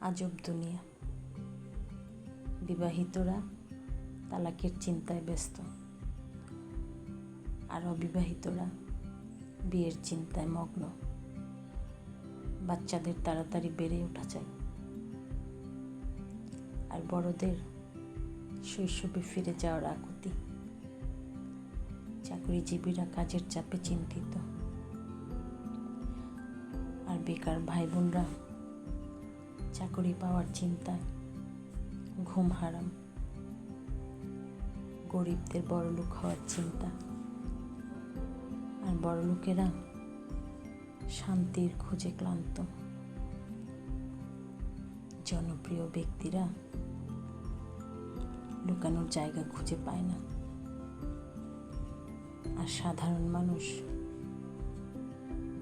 আজব দুনিয়া। বিবাহিতরা তালাকের চিন্তায় ব্যস্ত, আর অবিবাহিতরা বিয়ের চিন্তায় মগ্ন। বাচ্চাদের তাড়াতাড়ি বেড়ে ওঠা চাই, আর বড়দের শৈশবে ফিরে যাওয়ার আকুতি। চাকরিজীবীরা কাজের চাপে চিন্তিত, আর বেকার ভাই বোনরা চাকরি পাওয়ার চিন্তায় ঘুম হারাম। গরিবদের বড়লোক হওয়ার চিন্তা, আর বড়লোকেরা শান্তির খোঁজে ক্লান্ত। জনপ্রিয় ব্যক্তিরা লুকানোর জায়গা খুঁজে পায় না, আর সাধারণ মানুষ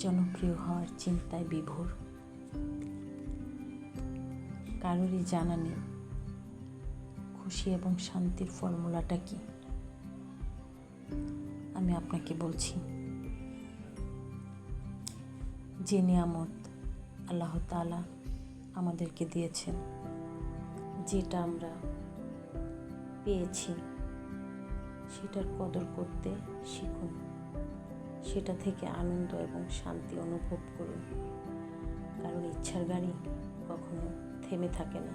জনপ্রিয় হওয়ার চিন্তায় বিভোর। কারোরই জানা নেই খুশি এবং শান্তির ফর্মুলাটা কি। আমি আপনাকে বলছি, যে নিয়ামত আল্লাহ তাআলা আমাদেরকে দিয়েছেন, যেটা আমরা পেয়েছি সেটার কদর করতে শিখুন। সেটা থেকে আনন্দ এবং শান্তি অনুভব করুন, কারণ ইচ্ছার গাড়ি কখনো থেমে থাকে না।